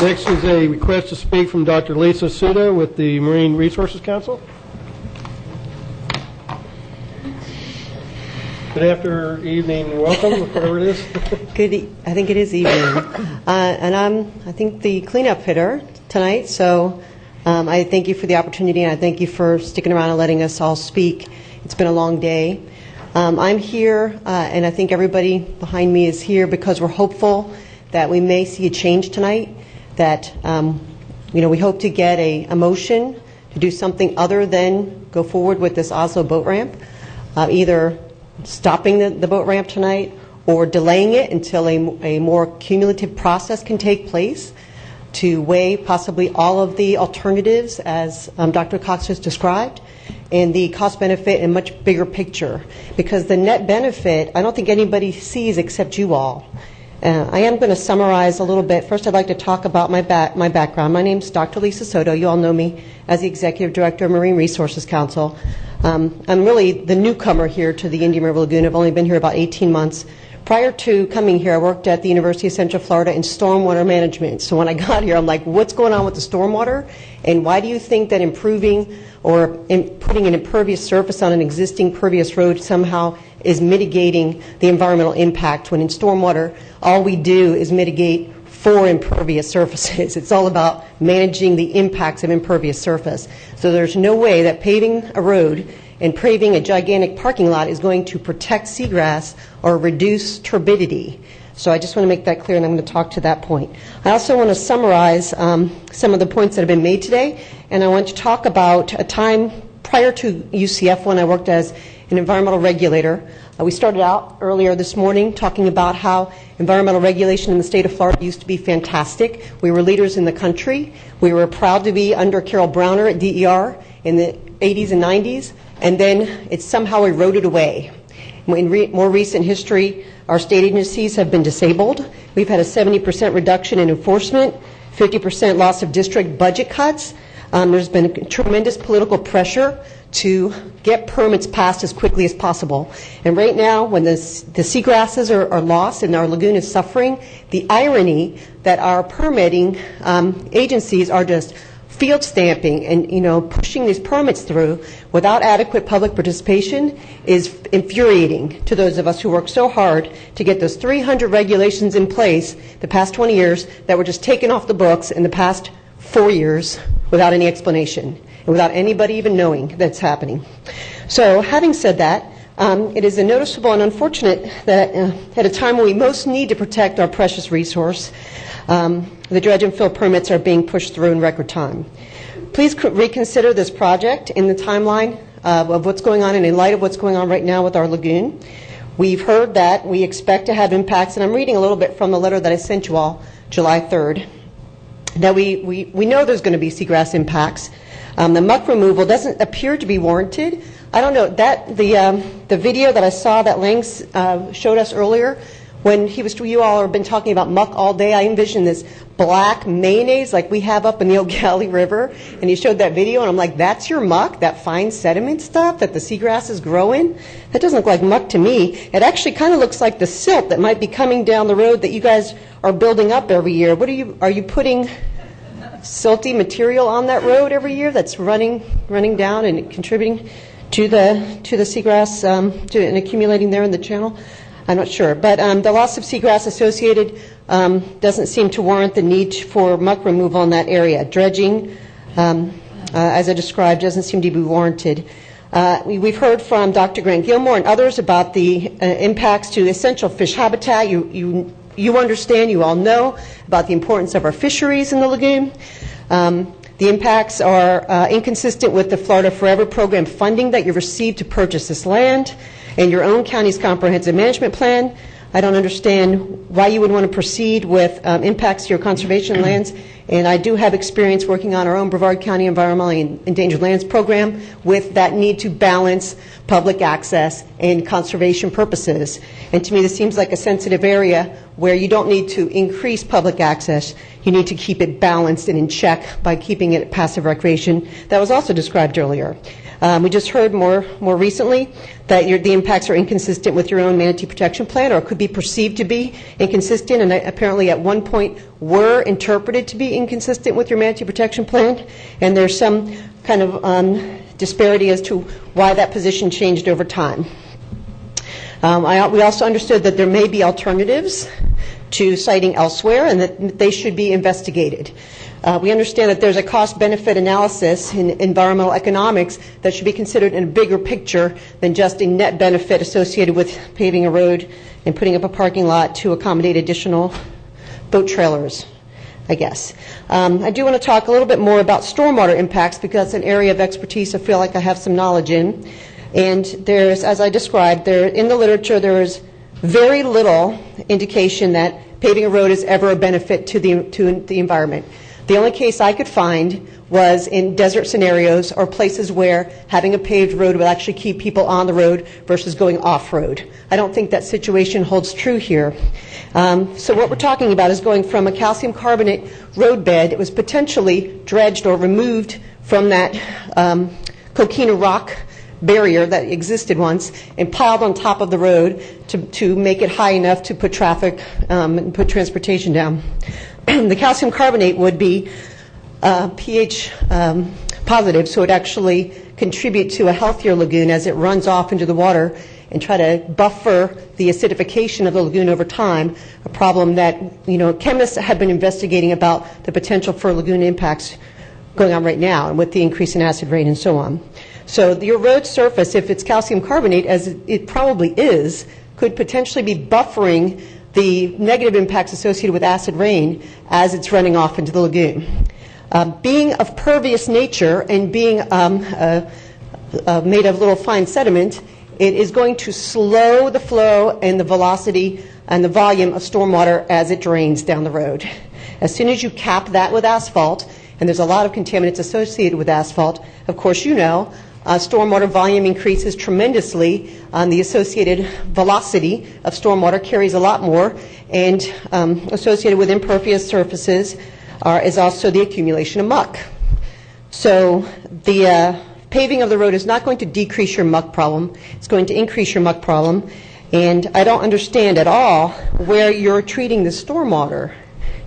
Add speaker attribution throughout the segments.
Speaker 1: Next is a request to speak from Dr. Leesa Souto with the Marine Resources Council. Good afternoon, evening, welcome, whatever it is.
Speaker 2: I think it is evening. And I'm, I think, the cleanup hitter tonight, so I thank you for the opportunity, and I thank you for sticking around and letting us all speak. It's been a long day. I'm here, and I think everybody behind me is here because we're hopeful that we may see a change tonight, that we hope to get a motion to do something other than go forward with this Oslo boat ramp, either stopping the boat ramp tonight or delaying it until a more cumulative process can take place to weigh possibly all of the alternatives as Dr. Cox has described, and the cost benefit in a much bigger picture, because the net benefit I don't think anybody sees except you all. I am going to summarize a little bit. First, I'd like to talk about my background. My name is Dr. Leesa Souto. You all know me as the Executive Director of Marine Resources Council. I'm really the newcomer here to the Indian River Lagoon. I've only been here about 18 months. Prior to coming here, I worked at the University of Central Florida in stormwater management. So when I got here, I'm like, what's going on with the stormwater? And why do you think that improving or putting an impervious surface on an existing pervious road somehow is mitigating the environmental impact, when in stormwater, all we do is mitigate for impervious surfaces? It's all about managing the impacts of impervious surface. So there's no way that paving a road and paving a gigantic parking lot is going to protect seagrass or reduce turbidity. So I just want to make that clear, and I'm going to talk to that point. I also want to summarize some of the points that have been made today, and I want to talk about a time prior to UCF when I worked as an environmental regulator. We started out earlier this morning talking about how environmental regulation in the state of Florida used to be fantastic. We were leaders in the country. We were proud to be under Carol Browner at DER in the 80s and 90s, and then it somehow eroded away. In more recent history, our state agencies have been disabled. We've had a 70% reduction in enforcement, 50% loss of district budget cuts. There's been tremendous political pressure to get permits passed as quickly as possible. And right now, when the seagrasses are lost and our lagoon is suffering, the irony that our permitting agencies are just field stamping and pushing these permits through without adequate public participation is infuriating to those of us who work so hard to get those 300 regulations in place the past 20 years that were just taken off the books in the past 4 years without any explanation and without anybody even knowing that's happening. So having said that, it is noticeable and unfortunate that at a time when we most need to protect our precious resource, the dredge and fill permits are being pushed through in record time. Please reconsider this project in the timeline of what's going on and in light of what's going on right now with our lagoon. We've heard that we expect to have impacts, and I'm reading a little bit from the letter that I sent you all July 3rd. Now we know there's going to be seagrass impacts. The muck removal doesn't appear to be warranted. I don't know, that the video that I saw that Langs showed us earlier, when you all have been talking about muck all day, I envisioned this black mayonnaise like we have up in the Ogallie River, and he showed that video, and I'm like, that's your muck, that fine sediment stuff that the seagrass is growing? That doesn't look like muck to me. It actually kind of looks like the silt that might be coming down the road that you guys are building up every year. Are you putting silty material on that road every year that's running down and contributing to the seagrass and accumulating there in the channel? I'm not sure, but the loss of seagrass associated doesn't seem to warrant the need for muck removal in that area. Dredging, as I described, doesn't seem to be warranted. We've heard from Dr. Grant Gilmore and others about the impacts to essential fish habitat. You understand, you all know about the importance of our fisheries in the lagoon. The impacts are inconsistent with the Florida Forever program funding that you received to purchase this land and your own county's comprehensive management plan. I don't understand why you would want to proceed with impacts to your conservation lands. And I do have experience working on our own Brevard County Environmentally Endangered Lands program with that need to balance public access and conservation purposes. And to me, this seems like a sensitive area where you don't need to increase public access. You need to keep it balanced and in check by keeping it passive recreation. That was also described earlier. We just heard more recently that the impacts are inconsistent with your own manatee protection plan, or could be perceived to be inconsistent, and apparently at one point were interpreted to be inconsistent with your manatee protection plan. And there's some kind of disparity as to why that position changed over time. We also understood that there may be alternatives to siting elsewhere and that they should be investigated. We understand that there's a cost-benefit analysis in environmental economics that should be considered in a bigger picture than just a net benefit associated with paving a road and putting up a parking lot to accommodate additional boat trailers, I guess. I do want to talk a little bit more about stormwater impacts because that's an area of expertise I feel like I have some knowledge in. And there's, as I described, in the literature there is very little indication that paving a road is ever a benefit to the environment. The only case I could find was in desert scenarios or places where having a paved road would actually keep people on the road versus going off-road. I don't think that situation holds true here. So what we're talking about is going from a calcium carbonate roadbed. It was potentially dredged or removed from that coquina rock barrier that existed once and piled on top of the road to make it high enough to put traffic and put transportation down. The calcium carbonate would be pH positive, so it actually contribute to a healthier lagoon as it runs off into the water and try to buffer the acidification of the lagoon over time, a problem that chemists have been investigating about the potential for lagoon impacts going on right now and with the increase in acid rain and so on. So your road surface, if it's calcium carbonate, as it probably is, could potentially be buffering the negative impacts associated with acid rain as it's running off into the lagoon. Being of pervious nature and being made of little fine sediment, it is going to slow the flow and the velocity and the volume of stormwater as it drains down the road. As soon as you cap that with asphalt, and there's a lot of contaminants associated with asphalt, of course stormwater volume increases tremendously. The associated velocity of stormwater carries a lot more, and associated with impervious surfaces is also the accumulation of muck. So the paving of the road is not going to decrease your muck problem. It's going to increase your muck problem. And I don't understand at all where you're treating the stormwater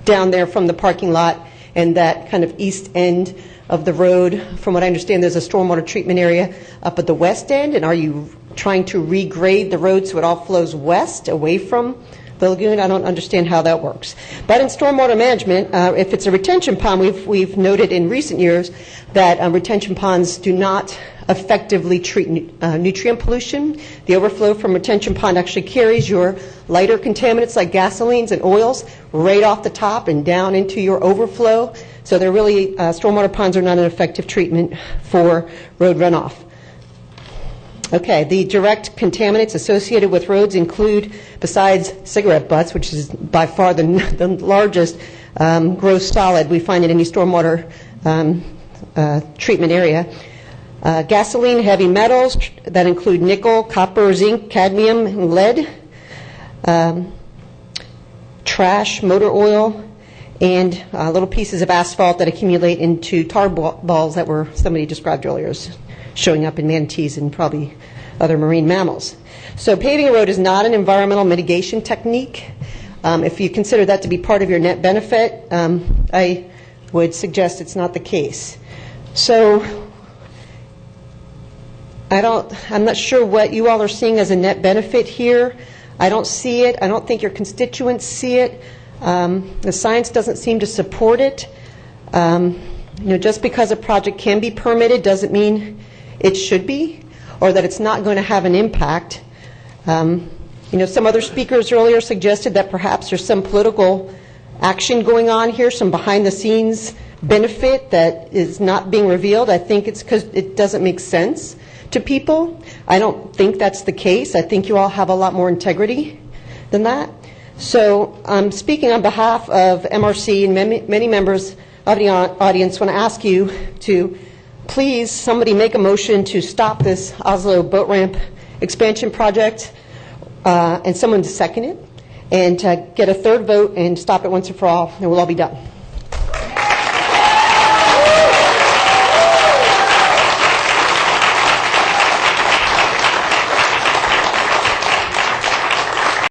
Speaker 2: down there from the parking lot and that kind of east end of the road. From what I understand, there's a stormwater treatment area up at the west end, and are you trying to regrade the road so it all flows west away from the lagoon? I don't understand how that works. But in stormwater management, if it's a retention pond, we've noted in recent years that retention ponds do not effectively treat nutrient pollution. The overflow from retention pond actually carries your lighter contaminants like gasolines and oils right off the top and down into your overflow. So they're really, stormwater ponds are not an effective treatment for road runoff. Okay, the direct contaminants associated with roads include, besides cigarette butts, which is by far the largest gross solid we find in any stormwater treatment area, gasoline, heavy metals that include nickel, copper, zinc, cadmium, and lead, trash, motor oil, and little pieces of asphalt that accumulate into tar balls that were somebody described earlier as showing up in manatees and probably other marine mammals. So paving a road is not an environmental mitigation technique. If you consider that to be part of your net benefit, I would suggest it's not the case. So I'm not sure what you all are seeing as a net benefit here. I don't see it. I don't think your constituents see it. The science doesn't seem to support it. Just because a project can be permitted doesn't mean it should be, or that it's not going to have an impact. Some other speakers earlier suggested that perhaps there's some political action going on here, some behind-the-scenes benefit that is not being revealed. I think it's because it doesn't make sense to people. I don't think that's the case. I think you all have a lot more integrity than that. So I'm speaking on behalf of MRC and many members of the audience. Want to ask you to please somebody make a motion to stop this Oslo boat ramp expansion project, and someone to second it, and get a third vote and stop it once and for all, and we'll all be done.